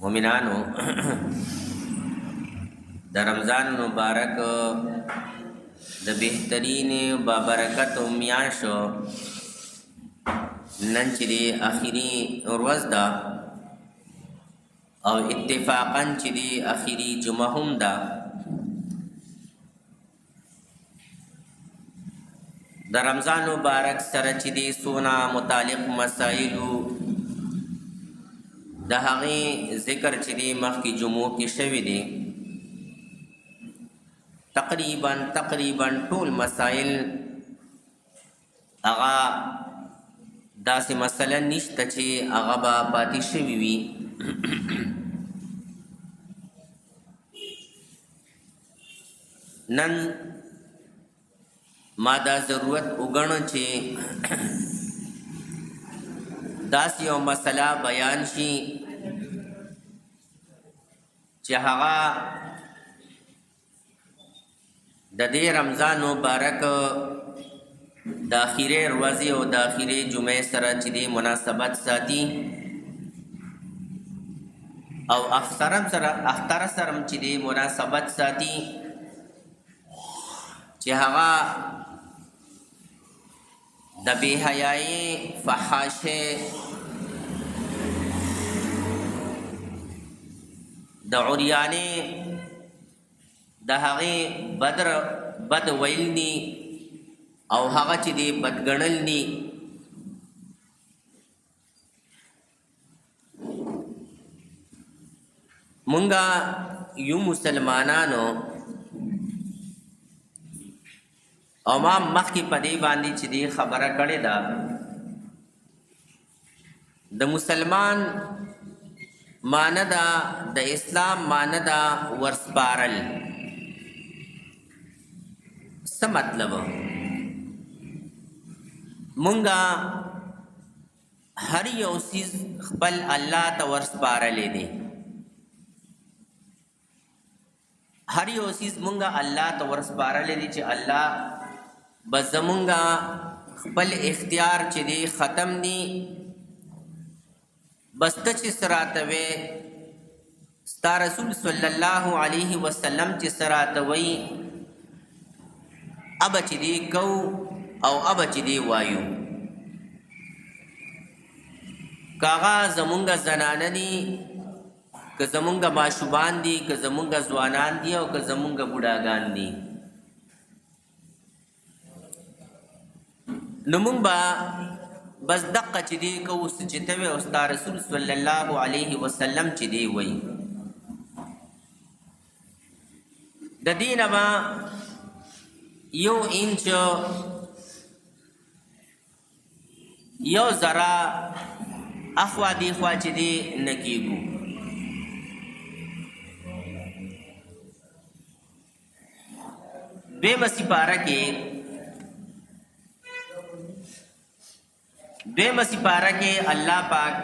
मोमिनानो द रमज़ान मुबारक द बेहतरीन बाबरकत मियाशो नन چې دی اخیری ورځ ده او اتفاقا چې دی اخیری جمعه هم ده. د رمضان مبارک سره چې دی سونا متعلق مسائلو د هغې ذکر چې دی مخکې جمعو کې شوي دی. تقریبا ټول مسائل هغه داسې مسله نشته چې هغه به پاتې شوي وي. نن ما دا ضرورت وګڼه چې داسې یو مسله بیان شي چې هغه د دې رمضان مبارک د اخیری ورځې او د اخیری جمعې سره چې دی مناسبت ساتي او اختر سره چې دی مناسبت ساتي چې هغه د بې حیایي فحاشۍ د عریانۍ د هغې بد ویل ني او هغه چې دی بدګڼل ني. مونږه یو مسلمانانو او ما مخکې په دې باندې چې دی خبره کړې ده د مسلمان معنی ده د اسلام معنی ده ورسپارل. څه مطلب؟ مونږه هر یو څیز خپل الله ته ورسپارلی دی. هر یو څیز مونږه الله ته ورسپارلی دی چې الله بس زمونږه خپل اختیار چې دی ختم دی. بس ته چې څه راته وې ستا رسول صلی الله علیه وسلم چې څه راته وایي ابه چې دی کو او ابه چې دی وایو. که هغه زمونږه زنانه دي که زمونږه ماشومان دي که زمونږه ځوانان دي او که زمونږه بوډاګان دي نو مونږ به بس دقه چې دی کوو چې ته وې او ستا رسول صلی الله علیه وسلم چې دی وایي. د دې نه به یو انچ یو ذره اخوا دیخوا چې دی نه کېږو. دویمه سپاره کې الله پاک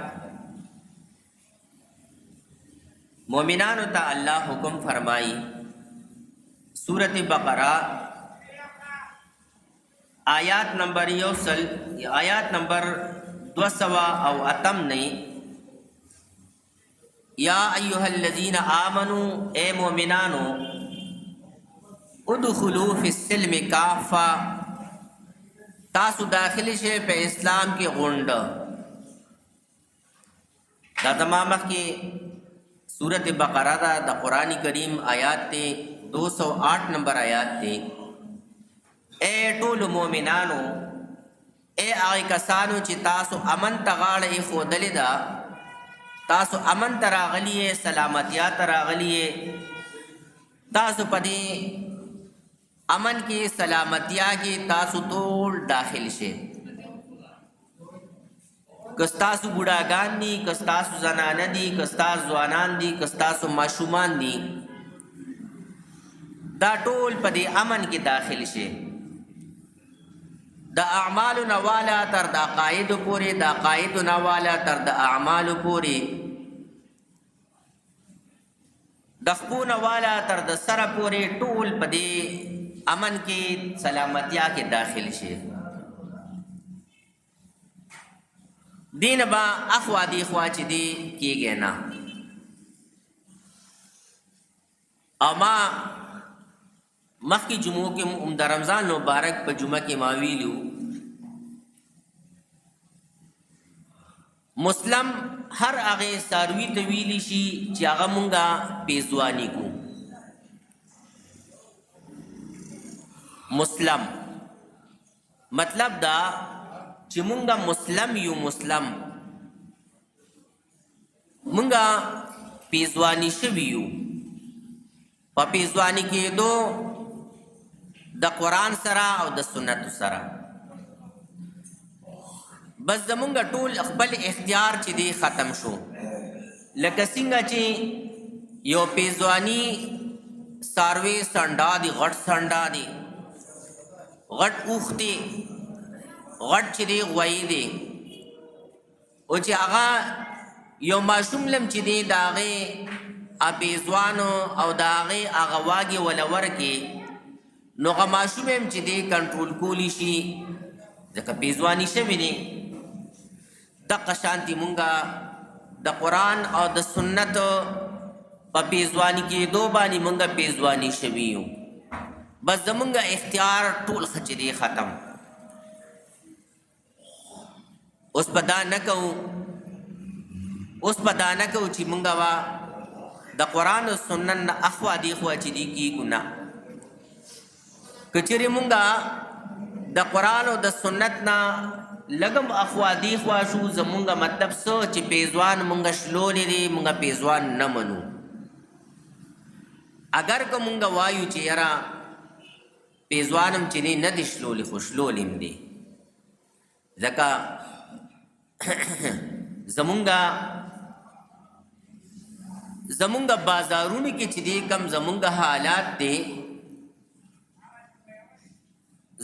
مومنانو ته الله حکم فرمائی. سورت بقرہ آیات نمبر 208 یا ایها الذین آمنوا اے مومنانو ادخلوا فی السلم کافہ تاسو داخلی شئ په اسلام کې غونډ. دا تمام کې سورت بقرہ دا د قرآن کریم آیات تے 208 نمبر آیات تے. اے ټول مومنانو اے هغه کسانو چې تاسو امن ته غاړه ایښودلې ده تاسو امن ته راغلي یې سلامتیا ته راغلي یې تاسو په دې امن کې سلامتیا کې تاسو ټول داخل شئ. که ستاسو بوډاګان دي که ستاسو زنانه دي که ستاسو ځوانان دي که ستاسو ماشومان دي دا ټول په دې امن کې داخل شئ. د اعمالو نه والا تر د عقایدو پورې د عقایدو نه والا تر د اعمالو پورې د خپو نه والا تر د سره پورې ټول په دې امن کې سلامتیا کې داخل شي. دین با اخوا دی خوا چې دی کیږي نه اما مخی جمعو کې د رمضان مبارک په جمعه کې ما ویلو مسلم هر هغه ساروی ته ویلی شي چې هغه مونږه پیزوانی کو مسلم مطلب دا چې مونږه مسلم یو مسلم مونږه پیزوانی شویو په پیزوانی کې دو د قرآن سره او د سنت سره بس زمونږ ټول خپل اختیار چې دی ختم شو لکه څنګه چې یو پیزوانی ساروی سنډا دی غټ سنډا دی غټ اوخ دی غټ چې دی غوی دی او چې هغه یو ماشوم لم چې دی د هغې پیزوانو او د هغې هغه واګې وله ورکې نو هغه ماشوم هم چې دی کنټرول کولی شي ځکه پیزوانی شوی دی دقه شانتي مونږه د قرآن او د سنت په پیزوانی کېدو باندې مونږه پیزوانی شوي یو بس زمونږه اختیار ټول ښه چې دی ختم اوس په دا نه کوو چې مونږه وا د قرآن او سنت نه اخوا دیخوا چې دی کېږو نه که چېرې مونږه د قرآن او د سنت نه لګم اخوا دیخوا شو زمونږه مطلب څه چې پیزوان مونږه شلولی دی مونږه پیزوان نه منو اگر که مونږه وایو چې یاره پیزوانم چې دی نه دی شلولی خو شلولیم دی ځکه زمونږه بازارونو کې چې دی کم زمونږه حالات دی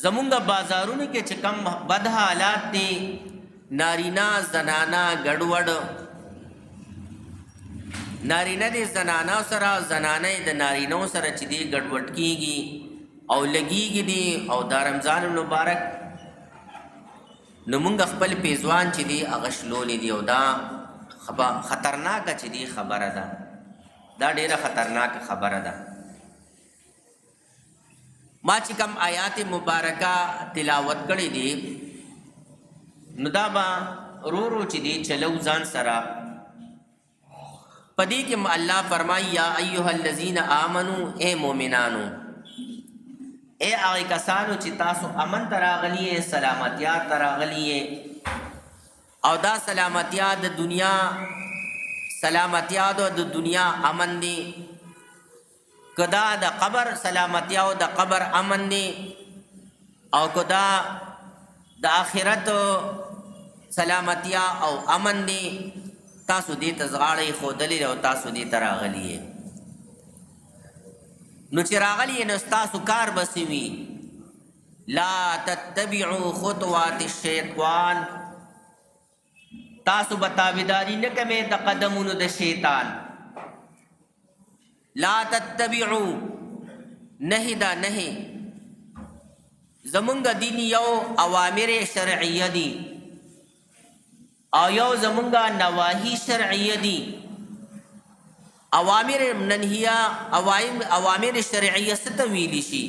زمونږه بازارونو کې چې کم بد حالات دی نارینا زنانا ګډوډ نارینه د زنانا سره زنانه د نارینو سره چې دی ګډوډ کیږي او لګیږي دی او د رمضان مبارک نو مونږ خپل پیزوان چې دی هغه شلولی دی او دا خطرناکه چې دی خبره ده دا ډیره خطرناکه خبره ده ما چې کم آیات مبارکه تلاوت کړی دی نو دا به رو چې دی چلو ځان سره پدې کې الله فرمایي یا ایها الذین آمنو اے مومنانو اے هغه کسانو چې تاسو امن ته راغلي سلامتیا ته راغلي او دا سلامتیا د دنیا سلامتیا د دنیا امن دی کدا د قبر سلامتیا او د قبر امن دی او کدا د آخرت سلامتیا او امن دی تاسو دې ته زغاړی ښودلې او تاسو دې ته راغلي نو چې راغلي نو ستاسو کار بسې وي لا تتبعوا خطوات الشیطان تاسو به تابعداري نه کوئ د قدمونو د شیطان لا تتبعوا نهي دا نهي زمونږ دین یو اوامر شرعیه دي او یو زمونږ نواهی شرعیه دي اوامر منهیه اوامر شرعیه څه ته ویلی شي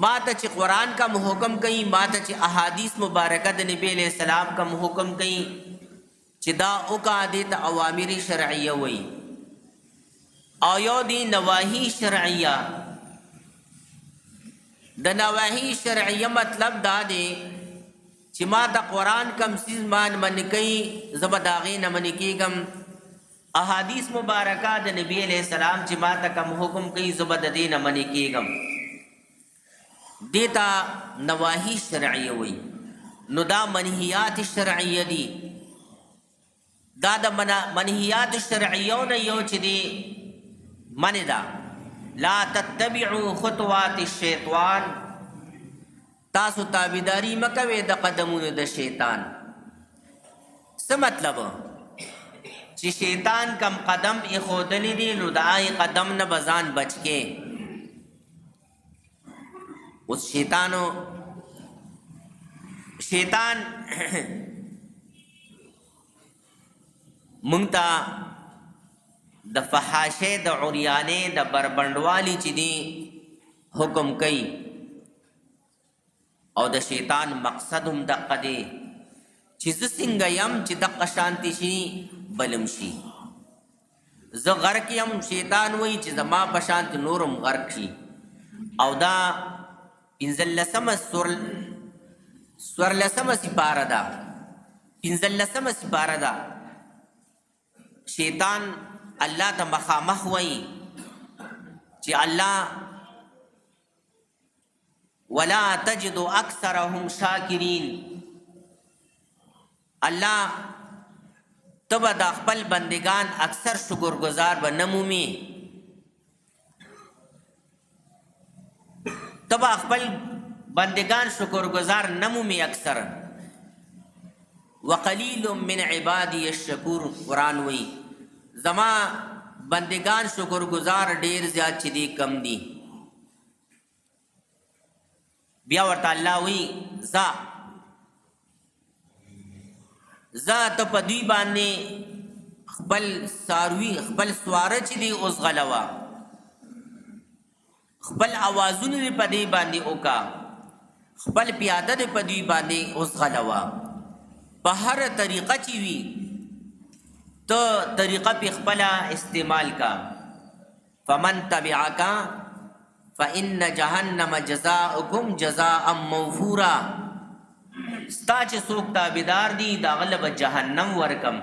ما ته چې قرآن کا حکم کوي ما ته چې احادیث مبارکه د نبی علیہ السلام کا حکم کوي چې دا اوکا دې ته اوامر شرعیه وایي او یو دی نواهی شرعیه د نواهی شرعیه مطلب دا دی چې ما د قرآن کم سیز مان من کوي زبا د هغې نه منې کېږم احادیث مبارکه د نبی علیہ السلام چې ما ته کم حکم کوي زبا د دې نه منې کېږم دې ته نواهی شرعیه وایي نو دا منهیات شرعیه دي دا د منهیات شرعیو نه یو چې دی منی دا لا تتبعوا خطوات الشیطان تاسو تابعداري مکوئ د قدمونو د شیطان څه مطلب چې شیطان کم قدم ایښودلی دی نو د هغې قدم نه به ځان بچ کې اوس شیطان مونږ ته د فحاشه د عریانه د بربندوالی چې دی حکم کوي او د شیطان مقصد هم دقه دی چې زه څنګه یم چې دقه شانتي شي بلم شي زه غرق یم شیطان وایي چې زما په شانتي نورم غرق شي او دا پنځلسمه سورلسمه سپاره ده پنځلسمه سپاره ده شیطان الله ته مخامخ وایي چې الله ولا تجد اکثرهم شاکرین الله تبا دا خپل بندگان اکثر شکرگزار به نمومي تبا خپل بندگان شکرگزار نمومي اکثر وقلیل من عبادی الشکور قرآن وی زما بندگان شکرگزار ډیر زیات چې دی کم دی بیا ورته الله وی ذات په دوی باندې خپل ساروی خپل سواره چې دی اوس غلوا خپل اوازونه په دې باندې اوکا خپل پیاده دې په دې باندې اوس غلوا په هر طریقه چې وي ته طریقه په خپل استعمال کا فمن تبعک فإن جهنم جزاؤکم جزاء موفورا ستا چې څوک تابعدار دي دا غلب جهنم ورکم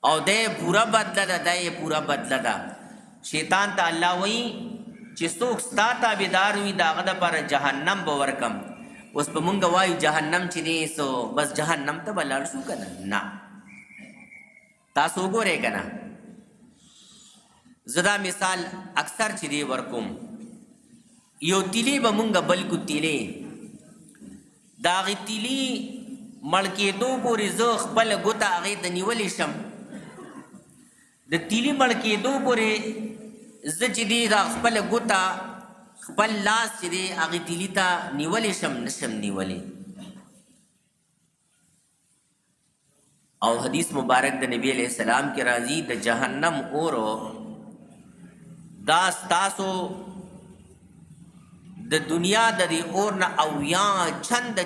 او دې پورا بدله ده دې پورا بدله ده شیطان ته الله وایي چې څوک ستا تابعدار وي دا غد پر جهنم به ورکم اوس په مونږ وایو جهنم چې دی سو بس جهنم ته بلل شو کنه نه تاسو وګورئ کنه زدا مثال اکثر چې دی ورکوم یو تیلی به مونږ بلکو تیلی دا غی تیلی مړکېدو پورې زه خپل ګوته هغې ته نیولی شم د تیلی مړکېدو پورې زه چې دی دا خپل ګوته خپل لاس چې دی هغې تیلی ته نیولی شم نشم نیولی او حدیث مبارک د نبی علیہ السلام کې راځي د جهنم اورو دا ستاسو د دنیا د دې اور نه اویا چند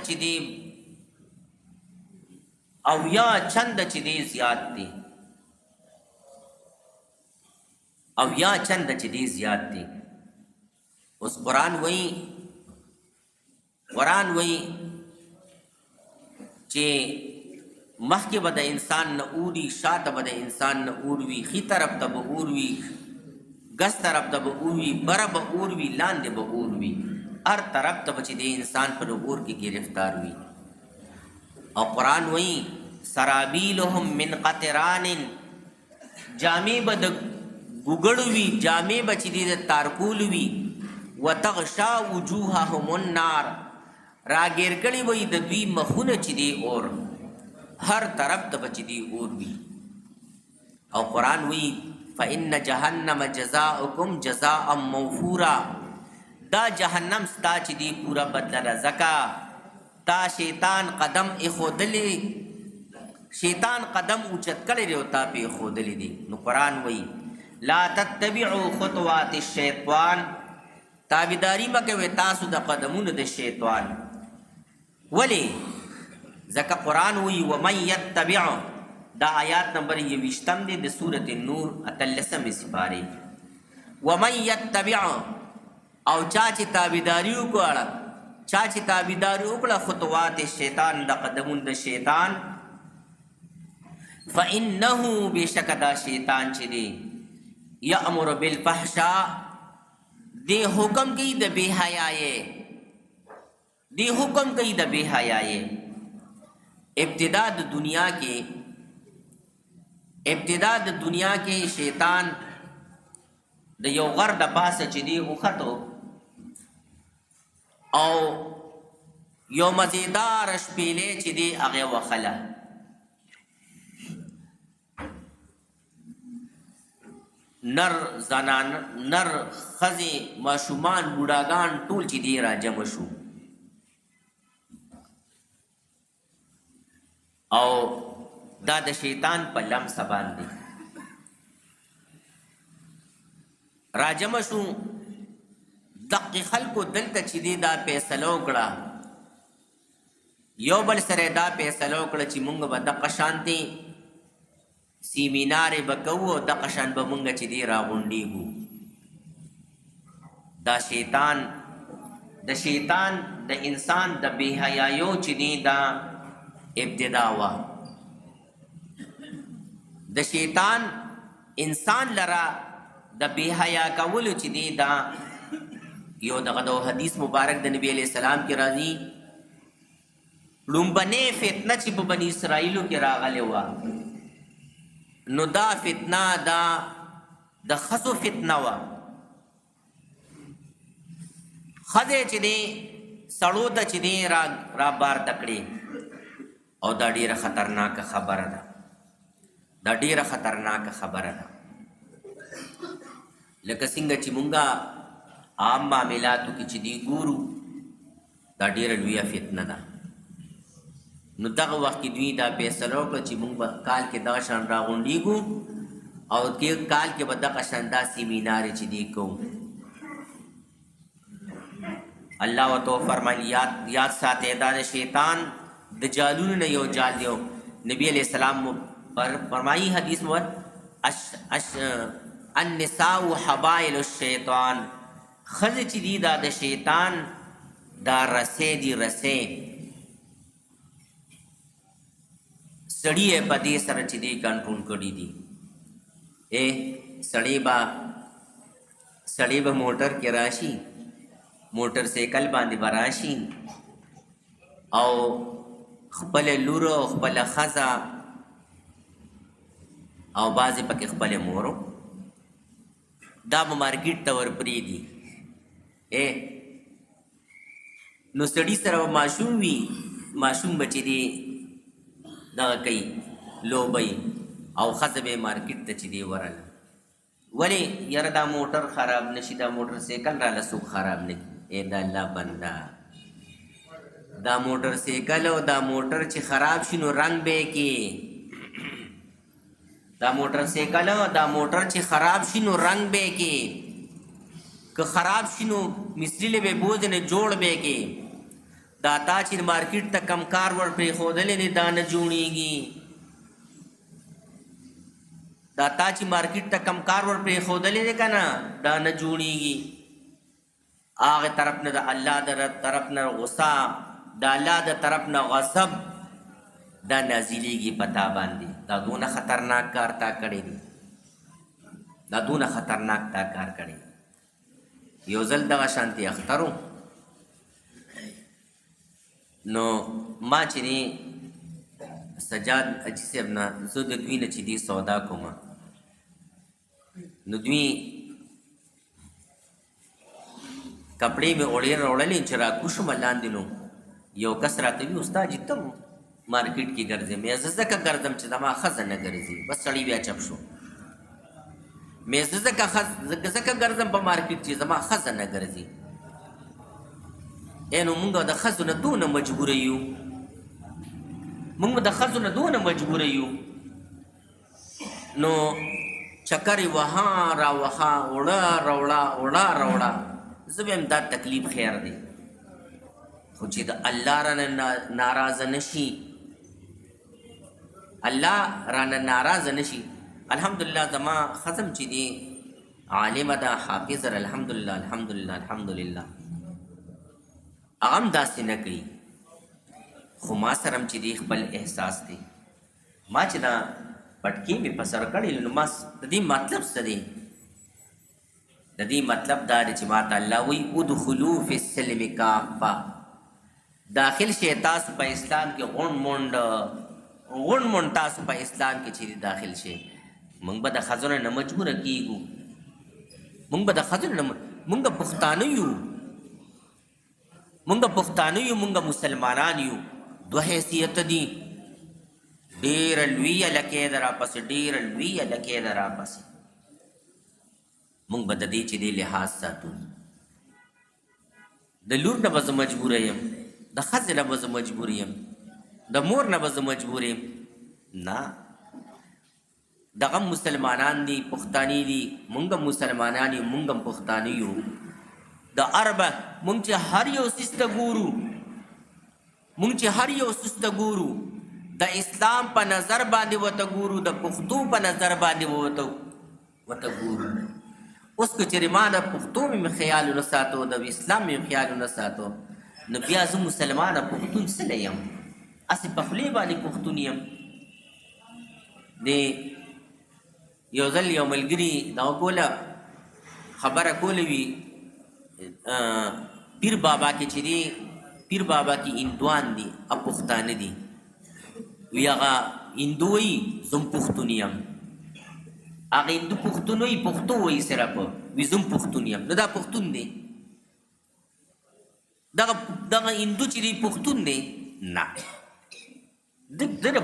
چې دی زیات دی اویا چند چې دی زیات دی اوس قرآن وایي چې مخکې به د انسان نه اوري شاته به د انسان نه اوروي ښي طرف ته به اوروي ګس طرف ته به اوروي بره به اوروي لاندې به اوروي هر طرف ته به چې د انسان په اور کې گرفتار وي او قرآن وایي سرابیلهم من قطران جامې به د ګوګړو وي جامې به چې د تارکول وي وتغشا وجوههم النار راګیر کړي وي د دوی مخونه چې دی اور هر طرف ته به چې دی اور وي او قرآن وایي فإن جهنم جزاؤکم جزاء موفورا دا جهنم ستا چې دی پورا بدله رزکا تا شیطان قدم اخودلی شیطان قدم اوچت کړی دی او تا پې اخودلی دی نو قرآن وایي لا تتبعوا خطوات الشیطان تابعداري مه کوئ تاسو د قدمونو د شیطان ولې ځکه قرآن وایي ومن یتبع دا آیات نمبر 21 دی د سورة النور 18 سپارې ومن یتبع او چا چې تابعداري وکړه خطوات شیطان د قدمون د شیطان فإنه بشک دا شیطان چې دی یأمر بالفحشاء دی حکم کوي د بے حیایې ابتدا د دنیا کې شیطان د یو غر د پاسه چې دی وختو او یو مزیدار شپیلې چې دی هغه وخله نر زنان نر خزی ماشومان بوډاګان ټول چې دی راجمع شو او دا د شیطان په لمسه باندې راجمع شو دقیق خلکو دلته چې دی دا فیصله وکړه یو بل سره دا فیصله وکړه چې مونږ به دقه شانتې سیمینارې به کوو او دقه شان به مونږ چې دی راغونډېږو دا شیطان د انسان د بې حیایو چې دی دا ابتدا وه د شیطان انسان لره د بې حیا کولو چې دی دا یو دغه د حدیث مبارک د نبی علیہ السلام کې راځي لومبنې فتنه چې په بني اسرائیلو کې راغلې وه نو دا فتنه دا د ښځو فتنه وه ښځې چې دی سړو ته چې دی را بار تکړې او دا ډیره خطرناکه خبره ده دا ډیره خطرناکه خبره ده لکه څنګه چې مونږه عام معاملاتو کې چې دی ګورو دا ډیره لویه فتنه ده نو دغه وخت کې دوی دا فیصله وکړه چې مونږ به کال کې دغه شان راغونډېږو او کال کې به دغه شان دا سیمینارې چې دی کوو الله ورته فرمایي یاد ساتئ دا د شیطان د جالونو نه یو جال دی نبی علیہ السلام فرمایي حدیث مو النساء حبائل الشیطان ښځې چې دي دا د شیطان دا رسې دي رسې سړي یې په دې سره چې دی کنټرول کړي دي سړی به موټر کې راشي موټر سایکل باندې به راشي او خپله لور او خپله ښځه او بعضې پکې خپلې مورو دا به مارکیټ ته ورپرېږدي نو سړي سره به ماشوم وي ماشوم به چې دی دغه کوي لوبی او ښځه به یې مارکیټ ته چې دی ورله ولې یاره دا موټر خراب نشي دا موټر سایکل راله څوک خراب نه کړي د الله بنده دا موټر سایکل او دا موټر چې خراب شي نو رنګ به یې کې دا موټر سایکل او دا موټر چې خراب شي نو رنګ به یې کې که خراب شي نو مستري له به بوځي نه جوړ به یې کې دا تا چې مارکیټ ته کم کار ور پرېښودلی دی دا نه جوړېږي دا تا چې مارکیټ ته کم کار ور پرېښودلی دی که نه دا نه جوړېږي هغې طرف نه د الله د طرف نه غصه د الله د طرف نه غضب دا نازلېږي په تا باندې دا دونه خطرناک کار تا کړی دی دا دونه خطرناک تا کار کړی یو ځل دغه شانتې اختر و نو ما چې دی سجاد اجي صاحب نه زه د دوی نه چې دی سودا کوم نو دوی کپړې مې اوړې راوړلې چې راکوشم لاندې نو یو کس راته وي استاد چې ته مارکیټ کې ګرځې مې زه ځکه ګرځم چې زما ښځه نه ګرځي بس سړی بیا چپ شو مې زه ځکه ګرځم په مارکیټ چې زما ښځه نه ګرځي نو مونږ د ښځو نه دونه مجبوره یو نو چکر یې وها را وها وړه راوړه زه به هم دا تکلیف خیر دی خو چې د الله رانه ناراضه نشي الحمدلله زما ختم چې دی عالمه ده حافظه الحمدلله هغه هم داسې نه کوي خو ما سره هم چې دی خپل احساس دی ما چې دا پټکي مې په سر کړی نو ما د دې مطلب څه دی د دې مطلب دا دی چې ما ته الله وایي ادخلوا فی السلم کافه داخل شئ تاسو په اسلام کې غونډ مونډ تاسو په اسلام کې چې داخل شئ موږ به د ښځو نه مجبوره کیږو موږ پښتانه یو موږ مسلمانان یو دوه حیثیت دي ډېره لویه لکۍ ده راپسې موږ به د دې چې دی لحاظ ساتو د لور نه به زه مجبوره یم د ښځې نه به زه مجبور یم د مور نه به زه مجبور یم نه دغه مسلمانان دي پښتاني دي مونږ مسلمانان یو مونږ پښتاني یو د اربع مونږ چې هر یو سیسته ګورو مونږ چې هر یو سیسته ګورو د اسلام په نظر باندې وته ګورو د پښتو په نظر باندې وته ګورو اوس که چېرې ما د پښتو مې خیال ونه ساتو د اسلام مې خیال ونه ساتو نو بیا زه مسلمانه پښتون څه یم هسې په خولې باندې پښتون یم د یو ځل یو ملګري دغه کوله خبره کوله وي پیر بابا کې چې دی پیر بابا کې هندوان دي او پښتانه دي وی هغه هندو وایي زه هم پښتون یم هغه هندو پښتون وایي پښتو وایي صرف وي زه هم پښتون یم نو دا پښتون دی دغه هندو چې دی پښتون دی نه د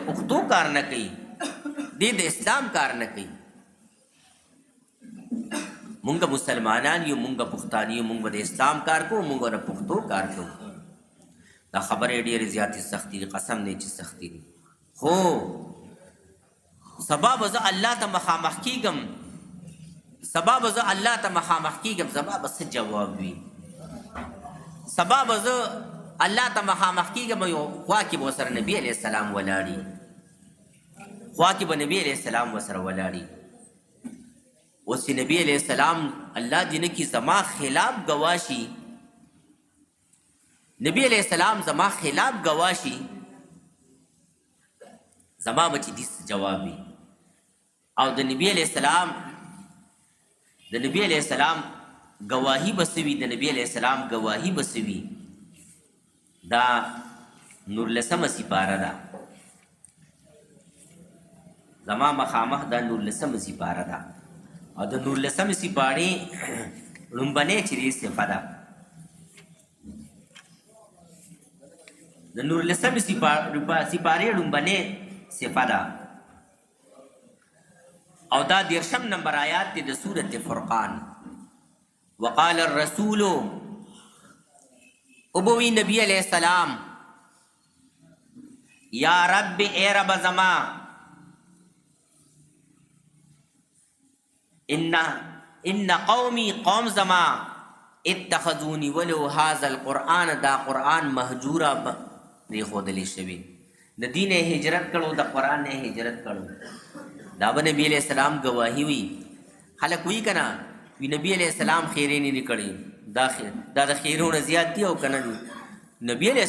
پښتو کار نه کوي د اسلام کار نه کوي مونږ مسلمانان یو مونږ پښتانه یو مونږ د اسلام کار کوو مونږ د پښتو کار کوو دا خبرې ډېرې زیاتې سختې دي قسم دی چې سختې دي خو سبا به زه الله ته مخامخ کېږم سبا به زه الله ته مخامخ کېږم سبا به څه جواب وي سبا به زه الله ته مخامخ کېږم یو خوا کې به ورسره نبي علیه السلام ولاړي خوا کې به نبي علیه السلام ورسره ولاړي اوس چې نبی علیہ السلام الله دې نه کړي زما خلاف ګواه شي نبی علیہ السلام زما خلاف ګواه شي زما به چې دې جواب وي او د نبی علیہ السلام ګواهي به څه وي د نبی علیہ السلام ګواهي به څه وي دا 19 سپاره ده زما مخامخ دا 19 سپاره ده او د 19 سپارې لومبنۍ چې دی صفه ده د 19 سپارې لومبنۍ صفه ده او دا 13 نمبر آیات دی د سورة فرقان وقال الرسول ابوی نبی علیہ السلام یا رب اے رب زما ان قومی قوم زما اتخذونی ولو هذا القرآن دا قرآن مهجورا پریښودلی شوی د دین هجرت کړو د قرآن نه هجرت کړو دا به نبی علیہ السلام گواهی وي خلک وی کنه وی نبی علیہ السلام خیرې نه کړي دا د خیرونه زیات دي او کنه نبی علیہ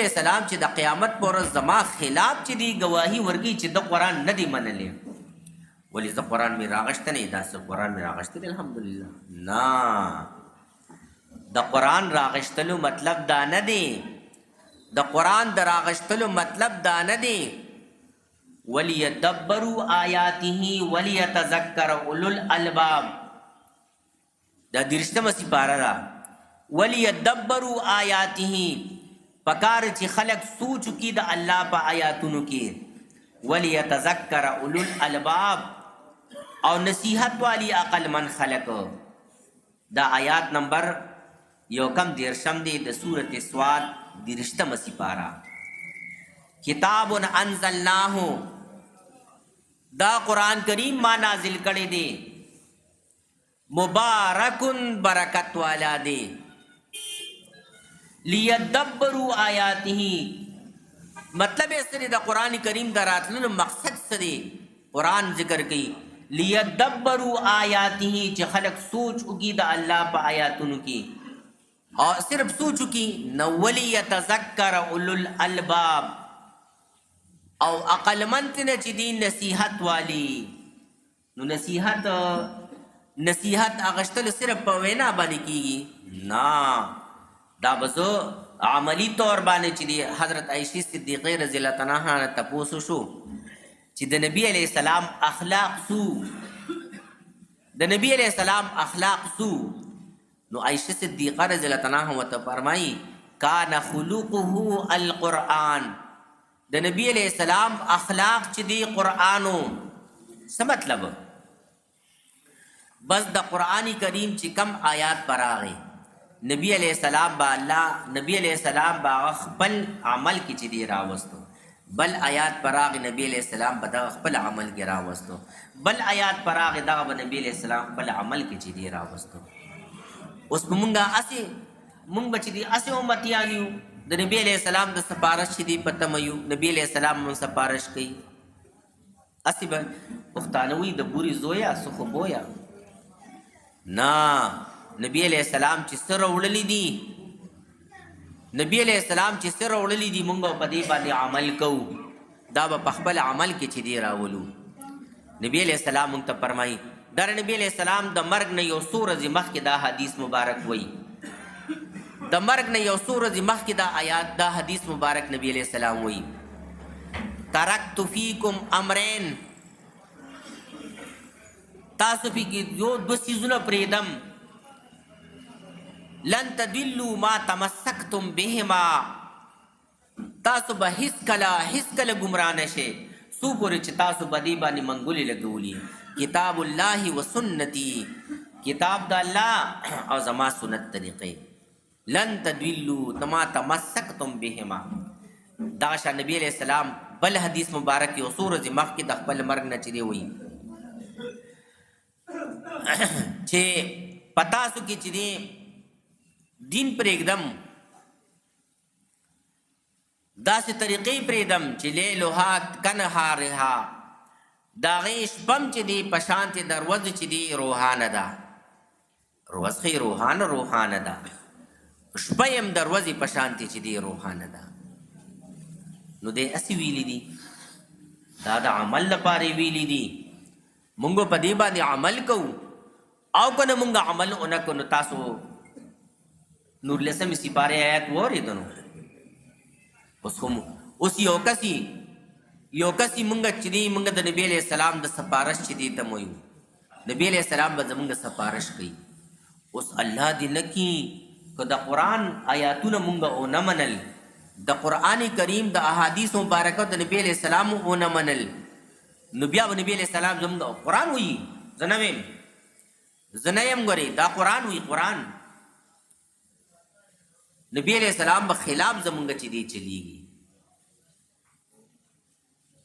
السلام چې د قیامت پر ورځ زما خلاف چې دی گواهی ورګي چې د قرآن نه دی منلې ولی زه قرآن می راغشته نه داسې قرآن می راغشته دی الحمدلله نه د قرآن راغشتلو مطلب دا نه دی د قرآن د راغشتلو مطلب دا نه دی ولیدبروا آیاته ولیتذکر اولو الالباب دا 13 سپاره ده ولیدبروا آیاته پکار چې خلق سوچ کی د الله په آیاتونو کې ولیتذکر اولو الالباب او نصیحت والی عقل من خلق دا آیات نمبر یو کم 13 دی د سورۃ سواد 13 سپاره کتاب انزلناه دا قرآن کریم ما نازل کړی دی مبارکن برکت والا دی لیدبروا آیاته مطلب اس طرح دا قرآن کریم دا راتلو مقصد سدی قرآن ذکر کی لیدبروا آیاته چې خلق سوچ اگی دا اللہ پا آیاتونو کی اور صرف سوچ کی نولی یتذکر اولو الالباب او عقل منت نه چې دی نصیحت والی نو نصیحت اغشتل صرف په وینا باندې کیږي نه دا بزو عملی طور باندې چې دی حضرت عائشہ صدیقہ رضی اللہ عنہا نه تپوسو شو چې د نبی علیہ السلام اخلاق سو نو عائشہ صدیقہ رضی اللہ عنہا وت فرمائی کان خلقه القرآن د نبی علیہ السلام اخلاق چې دی قرآنو څه مطلب بس د قرآنی کریم چې کم آیات پر راغی نبی علیہ السلام با خپل عمل کې چې دی راوستو بل آیات پراغ نبی علیہ السلام په دغه خپل عمل کې راوستو، بل آیات پراغ دغه به نبی علیہ السلام خپل عمل کې چې دی راوستو. اوس په مونږه اسې مونږ به چې دي اسې امتیان یو د نبی علیہ السلام د سپارش چې دی په تمه یو، نبی علیہ السلام مونږ سپارش کوي. اسې به پښتانه وایي د بوري زویا څه خو بویا. نه، نبی علیہ السلام چې څه راوړلي دي، نبی علیہ السلام چې څه راوړلي دي مونږ به په دې باندې عمل کوو، دا به په خپل عمل کې چې دی راولو. نبی علیہ السلام مونږ ته فرمایي در نبی علیہ السلام د مرګ نه یو څو ورځې مخکې دا حدیث مبارک وایي، د مرګ نه یو څو ورځې مخکې دا آیات دا حدیث مبارک نبی علیہ السلام وایي ترکت فیکم امرین، تاسو پې کې یو دوه څیزونه پرېږدم لن تدلوا ما تمسکتم بهما، تاسو به هیڅ کله ګمراه نشئ څو پورې چې تاسو به دې باندې منګولې لګولي. کتاب الله و سنتي، کتاب د الله او زما سنت طریقې. لن تدلوا ما تمسکتم بهما، دا شان نبی علیہ السلام بل حدیث مبارک یو څو ورځې مخکې د خپل مرګ نه چې دی وایي چې په تاسو کې چې دی دین پرېږدم، داسې طریقې پرېږدم چې لیلها کنهارها، د هغې شپه چې دی په شانتې د ورځې چې دی روښانه ده، ورځ ښې روښانه ده، شپه یې هم د ورځې په شانتې چې دی روښانه ده. نو دی اسې ویلي دي، دا د عمل لپاره ویلي دي. مونږ په دې باندې عمل کوو او که نه مونږ عمل ونه کړو نو تاسو نور لسم سپاره آیات واورېده نو اوس یو کسي مونږ چې دی مونږ د نبی علیہ السلام د سپارش چې دی ته وایو، نبی علیہ السلام به زمونږ سپارش کوي. اوس الله دې نه کړي که د قرآن آیاتونه مونږ ونه منل، د قرآن کریم د احادیث مبارکه د نبی علیہ السلام ونه منل، نو بیا به نبی علیہ السلام زمونږ قرآن وایي زه نه ویم، زه نه یم، ګورې دا قرآن وایي قرآن. نبی علیہ السلام به خلاف زمونږ چې دی چلیږي.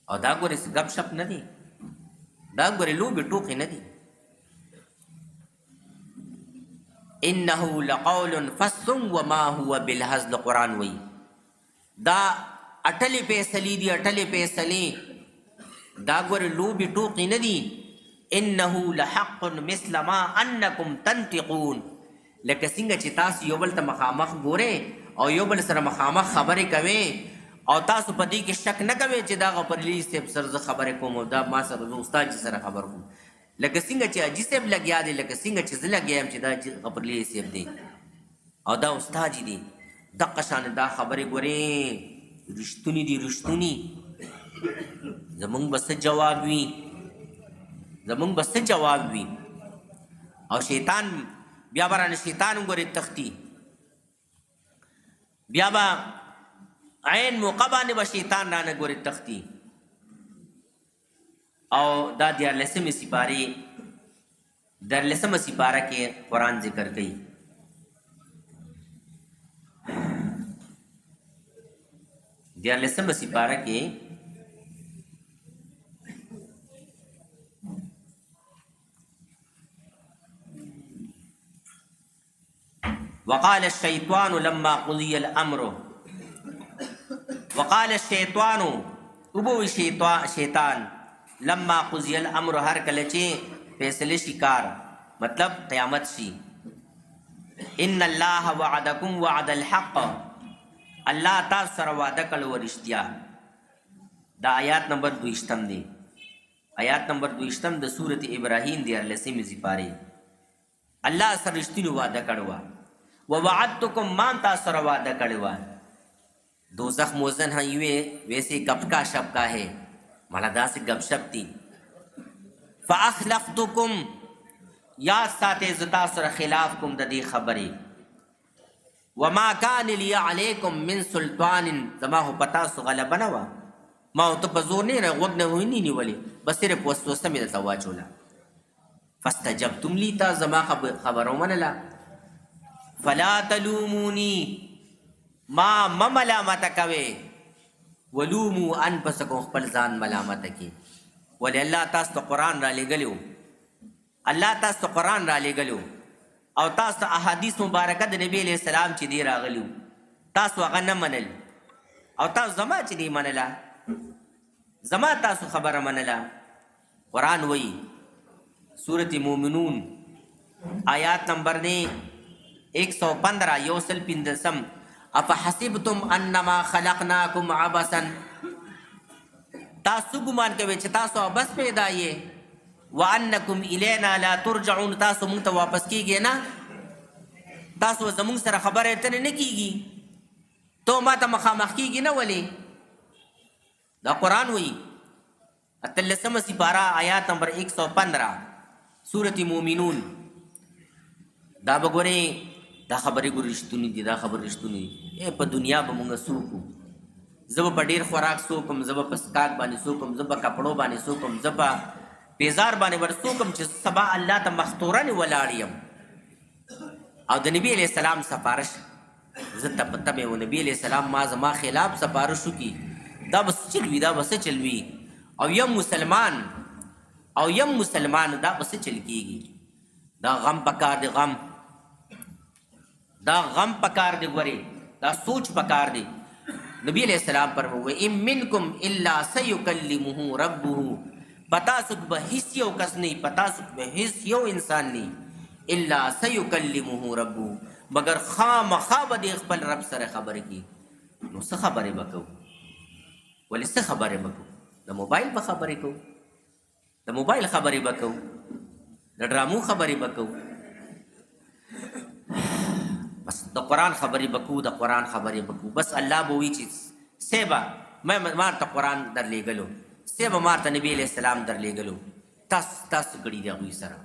او دا ګورې ګپ شپ نه دی، دا ګورې لوبې ټوکې نه دي. انه لقول فصل وما هو بالهزل، قرآن وایي دا اټلې فیصلې دي، اټلې فیصلې، دا ګورې لوبې ټوکې نه دي. انه لحق مثل ما انکم تنطقون، لکه څنګه چې تاسو یو بل ته مخامخ ګورئ او یو بل سره مخامخ خبرې کوئ او تاسو په دې کې شک نه کوئ چې دا غفرعلی صاحب سره زه خبرې کوم او دا ما سره زه استاد جي سره خبر کوم، لکه څنګه چې حاجي صاحب لګیا دی، لکه څنګه چې زه لګیا یم چې دا غفرعلی صاحب دی او دا استاد جي دی. دقه شان دا خبرې ګورئ رښتونې دي، رښتونې. زمونږ به څه جواب وي، زمونږ به څه جواب وي. او شیطان بیا به رانه شیطان ګورې تختی، بیا به عین موقع باندې به شیطان رانه ګورې تختی. او دا دیارلسمې سپاره کې قرآن ذکر کوي. دیارلسمه سپاره کې وقال الشیطان لما قضی الامر، وقال الشیطان ابو شیطان لما قضی الامر، هر کله چې فیصله شي کار، مطلب قیامت شي. ان الله وعدکم وعد الحق، الله تاسو سره وعده کړو ورشتیا. دا آیات نمبر 22 دی، آیات نمبر 22 د سورت ابراهیم دی 14 سپاره. الله سره رښتینو وعده کړو. ووعدتکم مان تاسو سره وعده کړو. دوزخ موزن ہے یہ ویسے گپ کا شپ کا ہے، مالا سے گپ شپ تھی. فاخلفتکم، یاد ساتے زتا سر خلاف کم ددی خبری. وما کان لی علیکم من سلطان، زما ہو پتا سو غلبہ نہ ہوا، ما ہو تو پزور نہیں رہا، غوگ نہ ہوئی نہیں ولی بس صرف وسوسہ میں دتا واچولا. فاستجبتم لی تا زما خبروں منلا. فلا تلومونی، ما ملامت کوي، ولومو انفسکم خپل ځان ملامت کی ولی الله تاسو ته قرآن را لېږلی الله تاسو ته قرآن را لېږلی او تاسو ته احادیث مبارکه د نبی علیه السلام چې دی راغلی تاسو هغه نه منل او تاسو زما چې دی منله زما تاسو خبره منله قرآن وی سورت مومنون آیات نمبر نے 115 یوسل پندسم افحسبتم انما خلقناکم عبثا تاسو ګمان کوي چې تاسو بس پیدا یې وانکم الینا لا ترجعون تاسو مونږ ته واپس کیږئ نه تاسو زمونږ سره خبرې اترې نه کیږي تو ما ته مخامخ کیږي نه ولې دا قرآن وی اتلسمه سپاره آیات نمبر 115 سورت مومنون دا بګورئ دا خبرې ګور رښتونی دي دا خبر رښتونی دي په دنیا به مونږ سوکو زه به په ډېر خوراک سوکم زه به په سکاک باندې سوکم زه به کپړو باندې سوکم زه به بیزار باندې ور سوکم چې سبا الله ته مختورن ولاړ یم او د نبی علیه السلام سفارش زه ته پته مې و نبی علیه السلام ما زما خلاف سفارش وکړي دا به څه چل وي دا به څه چل وي او یم مسلمان دا به څه چل کېږي دا غم پکار دی دا غم پکار دی ګورې دا سوچ پکار دی نبی علیہ السلام فرموه ام منکم الا سیکلمه ربه پتا سک به هیڅ یو کس نه پتا سک به هیڅ یو انسان نه الا سیکلمه ربه مگر خامخا به د خپل رب سره خبرې کی نو څه خبرې وکړو ولې څه خبرې وکړو د موبایل په خبرې کوو د موبایل خبرې وکړو د ډرامو خبرې وکړو بس د قرآن خبرې بکو د قرآن خبرې بکو بس الله به وی چې سیبا ما ته قرآن در لېږلو سیبا ما ته نبی علیه السلام در لېږلو تاسو ګړي د هغوی سره